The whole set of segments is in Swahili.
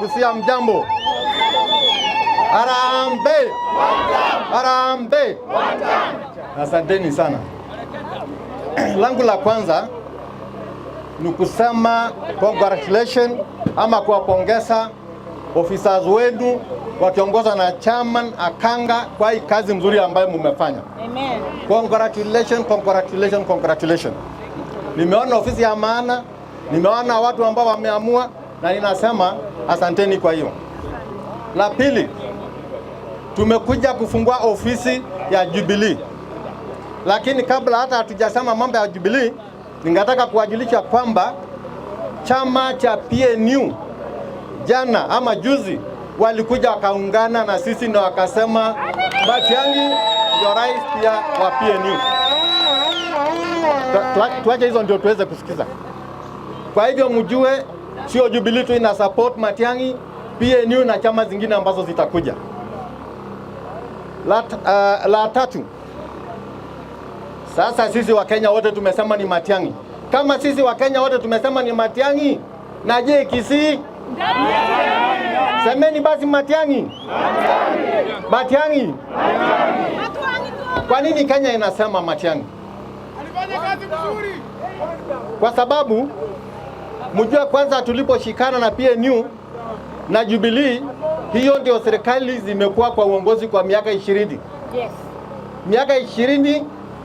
Busia, mjambo. Harambee. Harambee. Asanteni sana. Langu la kwanza ni kusema congratulations ama kuwapongeza officers wenu wakiongozwa na Chairman Akanga kwa hii kazi mzuri ambayo mmefanya. Amen. Congratulations, congratulations, congratulations. Nimeona ofisi ya maana, nimeona watu ambao wameamua na ninasema asanteni kwa hiyo. La pili, tumekuja kufungua ofisi ya Jubilee. Lakini kabla hata hatujasema mambo ya Jubilee, ningetaka kuwajulisha kwamba chama cha PNU jana ama juzi walikuja wakaungana na sisi na wakasema Matiang'i ndio rais pia wa PNU. Tuache hizo ndio tuweze kusikiza. Kwa hivyo mjue sio Jubilee tu ina support Matiang'i, PNU na chama zingine ambazo zitakuja. La tatu, sasa sisi wa Kenya wote tumesema ni Matiang'i. Kama sisi wa Kenya wote tumesema ni Matiang'i, na je Kisii? Semeni basi Matiang'i. Matiang'i. Kwa nini Kenya inasema Matiang'i? Alifanya kazi nzuri. Kwa sababu mjua kwanza tuliposhikana na PNU na Jubilee, hiyo ndio serikali zimekuwa kwa uongozi kwa miaka 20. Yes. Miaka 20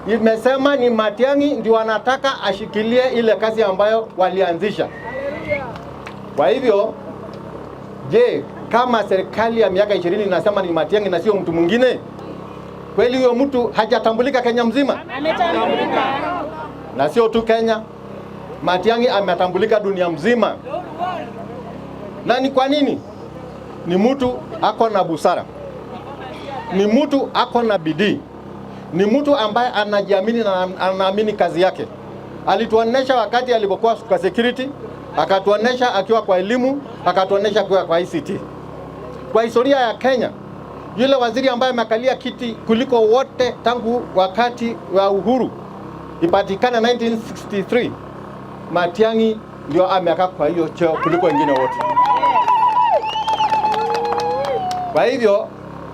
imesema ni Matiang'i ndio wanataka ashikilie ile kazi ambayo walianzisha. Kwa hivyo, je, kama serikali ya miaka 20 inasema ni Matiang'i na sio mtu mwingine, kweli huyo mtu hajatambulika Kenya mzima? Ametambulika. Na sio tu Kenya, Matiang'i ametambulika dunia mzima. Na ni kwa nini? Ni mtu ako na busara, ni mtu ako na bidii, ni mtu ambaye anajiamini na anaamini kazi yake. Alituonesha wakati alipokuwa kwa security, akatuonesha akiwa kwa elimu, akatuonesha akiwa kwa ICT. Kwa historia ya Kenya, yule waziri ambaye amekalia kiti kuliko wote tangu wakati wa uhuru ipatikana 1963, Matiang'i ndio amekaa kwa hiyo cheo kuliko wengine wote. Kwa hivyo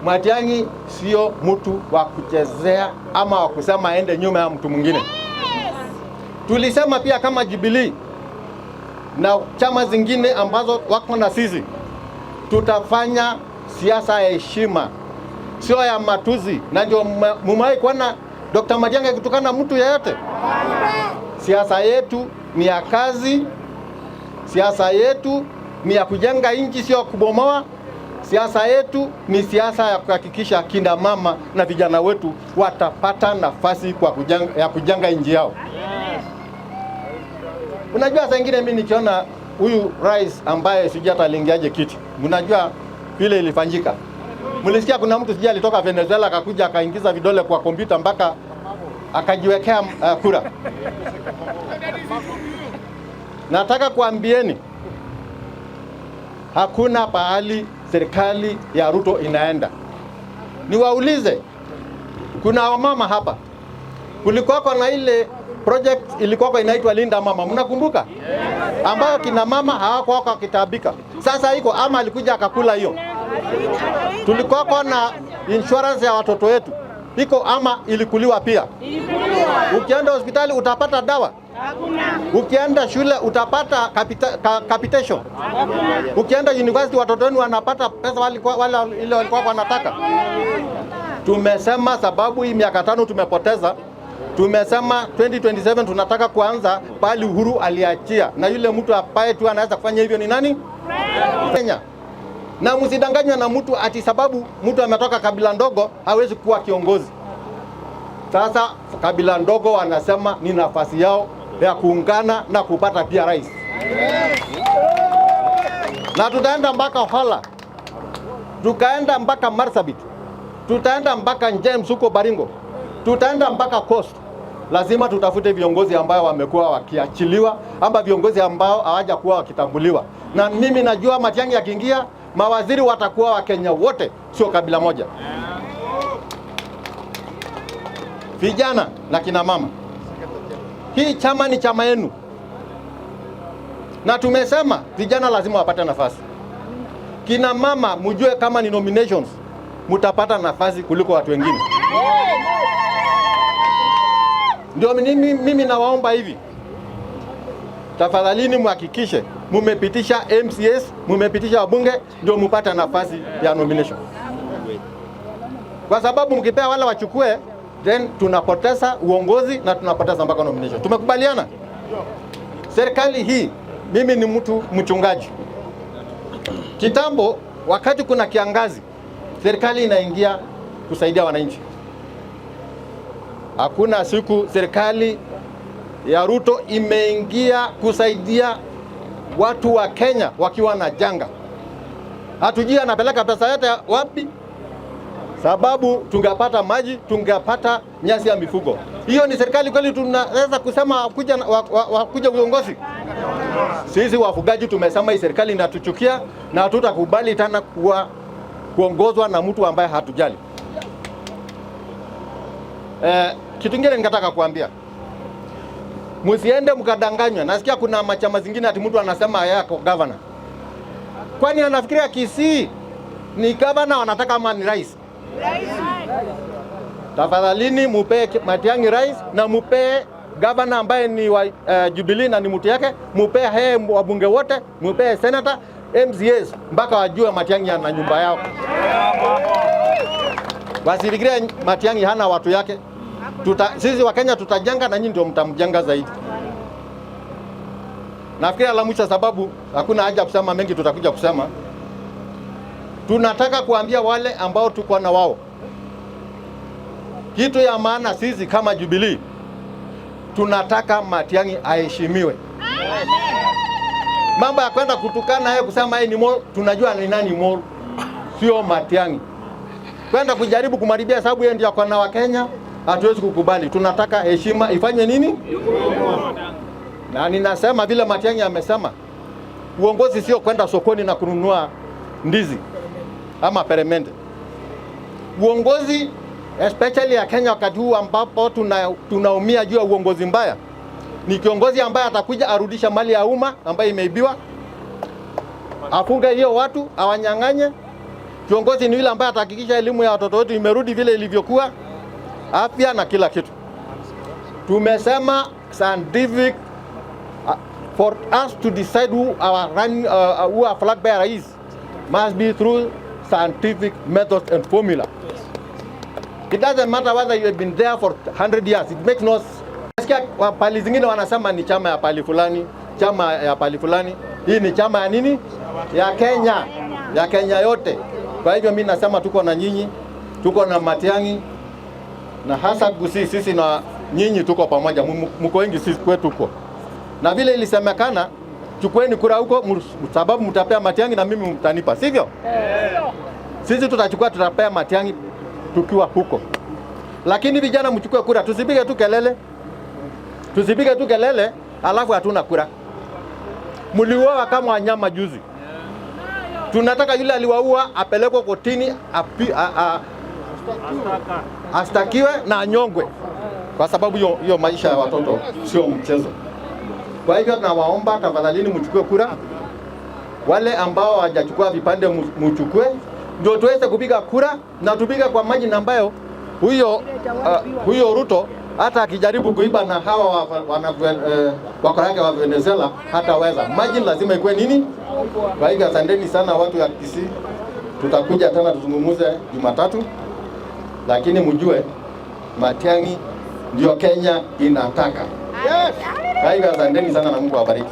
Matiang'i sio mtu wa kuchezea ama wa kusema aende nyuma ya mtu mwingine. Tulisema pia kama Jubilee na chama zingine ambazo wako na sisi, tutafanya siasa ya heshima, sio ya matuzi. Na ndio mumewahi kuona Dr. Matiang'i kutukana mtu yeyote? Siasa yetu ni ya kazi, siasa yetu ni ya kujenga nchi, sio kubomoa. Siasa yetu ni siasa ya kuhakikisha kina mama na vijana wetu watapata nafasi ya kujenga nchi yao. Unajua saa ingine mimi nikiona huyu rais ambaye sijui hata aliingiaje kiti, unajua vile ilifanyika. Mlisikia kuna mtu sijui alitoka Venezuela akakuja akaingiza vidole kwa kompyuta mpaka akajiwekea kura. Nataka kuambieni hakuna pahali serikali ya Ruto inaenda. Niwaulize, kuna wamama hapa, kulikuwa na ile project ilikuwa inaitwa Linda Mama, mnakumbuka? Ambayo kina mama hawakuwa wakitabika. Sasa iko ama alikuja akakula hiyo. Tulikuwa na insurance ya watoto wetu, iko ama ilikuliwa pia? Ukienda hospitali utapata dawa? Ukienda shule utapata capitation? Ukienda university watoto wenu wanapata pesa wale walikuwa wanataka? Tumesema sababu hii miaka 5 tumepoteza. Tumesema 2027 tunataka kuanza pali Uhuru aliachia, na yule mtu ambaye tu anaweza kufanya hivyo ni nani? Kenya. Na msidanganywe na mtu ati sababu mtu ametoka kabila ndogo hawezi kuwa kiongozi. Sasa kabila ndogo wanasema ni nafasi yao ya kuungana na kupata pia rais. Na tutaenda mpaka Hola, tukaenda mpaka Marsabit, tutaenda mpaka James huko Baringo, tutaenda mpaka Coast. Lazima tutafute viongozi ambao wamekuwa wakiachiliwa ama viongozi ambao hawaja kuwa wakitambuliwa. Na mimi najua Matiang'i akiingia, mawaziri watakuwa wa Kenya wote, sio kabila moja. Vijana na kina mama, hii chama ni chama yenu. Na tumesema vijana lazima wapate nafasi. Kina mama mjue kama ni nominations mtapata nafasi kuliko watu wengine. Ndio mimi nawaomba hivi. Tafadhalini muhakikishe mumepitisha MCS, mumepitisha wabunge ndio mupata nafasi ya nomination. Kwa sababu mkipea wala wachukue, then tunapoteza uongozi na tunapoteza mpaka nomination. Tumekubaliana? Serikali hii, mimi ni mtu mchungaji. Kitambo wakati kuna kiangazi, serikali inaingia kusaidia wananchi. Hakuna siku serikali ya Ruto imeingia kusaidia watu wa Kenya wakiwa na janga. Hatujui anapeleka pesa yote wapi, sababu tungepata maji, tungepata nyasi ya mifugo. Hiyo ni serikali kweli tunaweza kusema wakuja uongozi? Sisi wafugaji tumesema hii serikali inatuchukia na hatutakubali tena kuongozwa na mtu ambaye hatujali. Kitu kingine ningetaka kuambia, msiende mkadanganywa. Nasikia kuna machama zingine ati mtu anasema yako governor. Kwani anafikiria Kisii ni governor wanataka ama ni rais? Tafadhalini mupe Matiang'i rais na mupe governor ambaye ni wa Jubilee na ni mtu yake, mupe wabunge wote, mupe senator, MCS mpaka wajue Matiang'i ana nyumba yao. Wasifikirie Matiang'i hana watu yake. Sisi wa Kenya tutajenga na nyinyi ndio mtamjenga zaidi. Nafikiri la mwisho, sababu hakuna haja kusema mengi, tutakuja kusema. Tunataka kuambia wale ambao tuko na wao kitu ya maana. Sisi kama Jubilee tunataka Matiang'i aheshimiwe. Mambo ya kwenda kutukana yeye kusema yeye ni mol, tunajua ni nani mol, sio Matiang'i. Kwenda kujaribu kumaribia sababu yeye ndiye akona wa Kenya, hatuwezi kukubali. Tunataka heshima ifanye nini? Na ninasema vile Matiang'i amesema, uongozi sio kwenda sokoni na kununua ndizi ama peremende. Uongozi especially ya Kenya wakati huu ambapo tunaumia juu ya uongozi mbaya, ni kiongozi ambaye atakuja arudisha mali ya umma ambayo imeibiwa, afunge hiyo watu, awanyang'anye. Kiongozi ni yule ambaye atahakikisha elimu ya watoto wetu imerudi vile ilivyokuwa, afya na kila kitu. Tumesema scientific for us to decide who our flag bearer is must be through scientific methods and formula. It doesn't matter whether you have been there for 100 years. It makes no sense. Nasikia pali zingine wanasema ni chama ya pali fulani, chama ya pali fulani. Hii ni chama ya nini? Ya Kenya. Ya Kenya yote. Kwa hivyo mimi nasema tuko na nyinyi, tuko na Matiang'i na hasa Gusii, sisi na nyinyi tuko pamoja. Mko wengi, sisi kwetu huko. Na vile ilisemekana, chukueni kura huko sababu mtapea Matiang'i na mimi mtanipa, sivyo? Sisi tutachukua, tutapea Matiang'i tukiwa huko. Lakini vijana mchukue kura, tusipige tu kelele. Tusipige tu kelele alafu hatuna kura. Mliuawa kama wanyama juzi. Tunataka yule aliwaua apelekwe kotini, astakiwe na anyongwe, kwa sababu hiyo maisha ya watoto sio mchezo. Kwa hivyo tunawaomba tafadhalini mchukue kura. Wale ambao hawajachukua vipande mchukue, ndio tuweze kupiga kura na tupige kwa majina ambayo huyo Ruto hata akijaribu kuiba na hawa wako yake wa Venezuela hataweza. Majina lazima ikuwe nini? Kwa hivyo asanteni sana watu ya Kisii. Tutakuja tena tuzungumuze Jumatatu, lakini mjue Matiang'i ndio Kenya inataka. Kwa hivyo asanteni sana na Mungu awabariki.